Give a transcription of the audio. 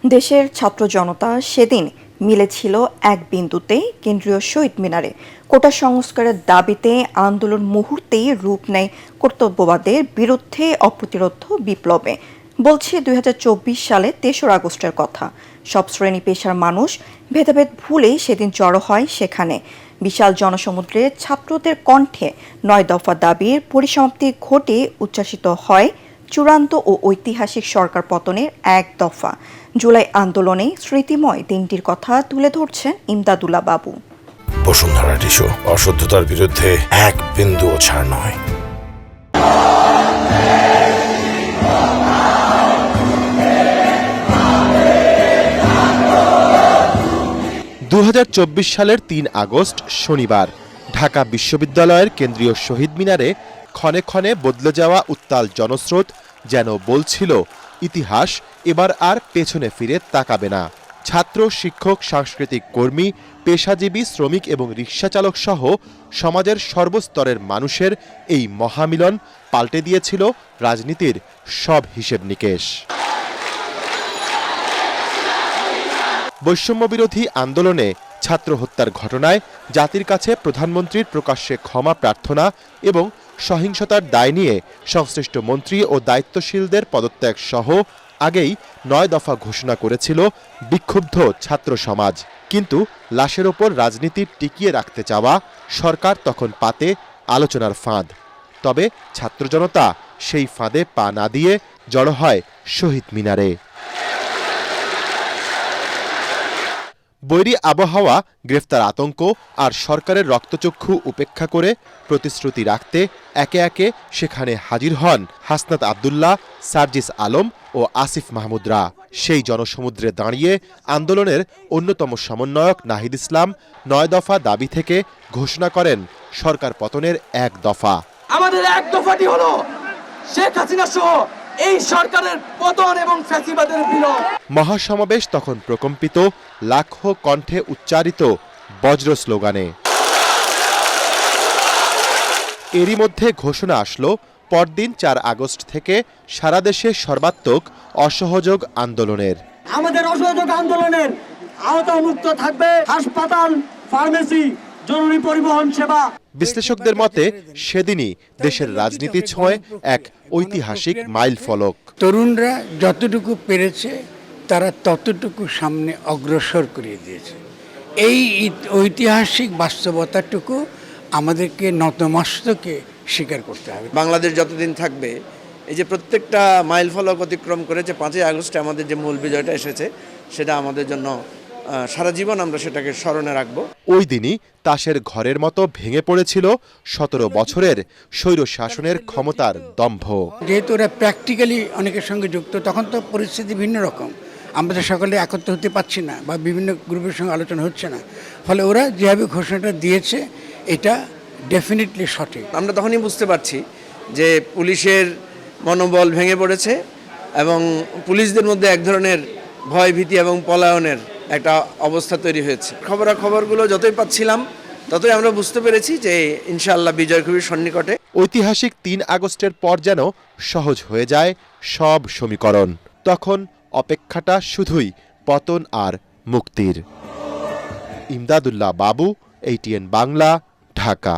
দেশের ছাত্র জনতা সেদিন মিলেছিল এক বিন্দুতে কেন্দ্রীয় শহীদ মিনারে। কোটা সংস্কারের দাবিতে আন্দোলন মুহূর্তেই রূপ নেয় কর্তব্যবাদের বিরুদ্ধে অপ্রতিরোধ্য বিপ্লবে। বলছে ২০২৪ সালে ৩রা আগস্টের কথা। সব শ্রেণী পেশার মানুষ ভেদাভেদ ভুলেই সেদিন জড়ো হয় সেখানে। বিশাল জনসমুদ্রে ছাত্রদের কণ্ঠে ৯ দফা দাবির পরিসমাপ্তি ঘটে উচ্ছ্বাসিত হয় চূড়ান্ত ও ঐতিহাসিক সরকার পতনের এক দফা। জুলাই আন্দোলনে স্মৃতিময় দিনটির কথা তুলে ধরছেন ইমদাদুল্লাহ বাবু। বসুন্ধরা টিস্যু, অশুদ্ধতার বিরুদ্ধে এক বিন্দুও ছাড় নয়। ২০২৪ সালের ৩ আগস্ট শনিবার ঢাকা বিশ্ববিদ্যালয়ের কেন্দ্রীয় শহীদ মিনারে ক্ষণে ক্ষণে বদলে যাওয়া উত্তাল জনস্রোত যেন বলছিল, ইতিহাস এবার আর পেছনে ফিরে তাকাবে না। ছাত্র, শিক্ষক, সাংস্কৃতিক কর্মী, পেশাজীবী, শ্রমিক এবং রিকশাচালক সহ সমাজের সর্বস্তরের মানুষের এই মহামিলন পাল্টে দিয়েছিল রাজনীতির সব হিসেব নিকেশ। বৈষম্যবিরোধী আন্দোলনে ছাত্র হত্যার ঘটনায় জাতির কাছে প্রধানমন্ত্রীর প্রকাশ্যে ক্ষমা প্রার্থনা এবং সহিংসতার দায় নিয়ে সংশ্লিষ্ট মন্ত্রী ও দায়িত্বশীলদের পদত্যাগ সহ আগেই ৯ দফা ঘোষণা করেছিল বিক্ষুব্ধ ছাত্র সমাজ। কিন্তু লাশের ওপর রাজনীতি টিকিয়ে রাখতে চাওয়া সরকার তখন পাতে আলোচনার ফাঁদ। তবে ছাত্র জনতা সেই ফাঁদে পা না দিয়ে জড়ো হয় শহীদ মিনারে। বৈরী আবহাওয়া, গ্রেফতার আতঙ্ক আর সরকারের রক্তচক্ষু উপেক্ষা করে প্রতিশ্রুতি রাখতে একে একে সেখানে হাজির হন হাসনাত আবদুল্লাহ, সার্জিস আলম ও আসিফ মাহমুদরা। সেই জনসমুদ্রে দাঁড়িয়ে আন্দোলনের অন্যতম সমন্বয়ক নাহিদ ইসলাম ৯ দফা দাবি থেকে ঘোষণা করেন সরকার পতনের এক দফা। আমাদের এক দফাটি হলো শেখ হাসিনা সহ এই সরকারের পতন এবং ফ্যাসিবাদের বিলোপ। মহাসমাবেশ তখন প্রকম্পিত, লাখো কণ্ঠে উচ্চারিত বজ্র স্লোগানে। এরই মধ্যে ঘোষণা আসলো, পরদিন ৪ আগস্ট থেকে সারা দেশে সর্বাত্মক অসহযোগ আন্দোলনের। আমাদের অসহযোগ আন্দোলনের আওতামুক্ত থাকবে হাসপাতাল, ফার্মেসি, জরুরি পরিবহন সেবা। বিশ্লেষকদের মতে সেদিনই দেশের রাজনীতি ছোঁয় এক ঐতিহাসিক মাইল ফলক। তরুণরা যতটুকু পেরেছে তারা ততটুকু সামনে অগ্রসর করিয়ে দিয়েছে। এই ঐতিহাসিক বাস্তবতাটুকু আমাদেরকে নতমস্তকে স্বীকার করতে হবে। বাংলাদেশ যতদিন থাকবে, এই যে প্রত্যেকটা মাইল ফলক অতিক্রম করেছে ৫ই আগস্টে আমাদের যে মূল বিজয়টা এসেছে, সেটা আমাদের জন্য সারা জীবন আমরা সেটাকে স্মরণে রাখবো। ওই দিনই তাসের ঘরের মতো ভেঙে পড়েছিল ১৭ বছরের স্বৈর শাসনের ক্ষমতার দম্ভ। যেহেতু ওরা প্র্যাকটিক্যালি অনেকের সঙ্গে যুক্ত, তখন তো পরিস্থিতি ভিন্ন রকম। আমরা তো সকলে একত্র হতে পারছি না বা বিভিন্ন গ্রুপের সঙ্গে আলোচনা হচ্ছে না। ফলে ওরা যেভাবে ঘোষণাটা দিয়েছে এটা ডেফিনেটলি সঠিক। আমরা তখনই বুঝতে পারছি যে পুলিশের মনোবল ভেঙে পড়েছে এবং পুলিশদের মধ্যে এক ধরনের ভয়, ভীতি এবং পলায়নের একটা অবস্থা তৈরি হয়েছে। খবরগুলো যতই পাচ্ছিলাম ততই আমরা বুঝতে পেরেছি যে ইনশাআল্লাহ বিজয় খুবই সন্নিকটে। ঐতিহাসিক ৩ আগস্টের পর যেন সহজ হয়ে যায় সব সমীকরণ। তখন অপেক্ষাটা শুধুই পতন আর মুক্তির। ইমদাদুল্লাহ বাবু, ATN বাংলা, ঢাকা।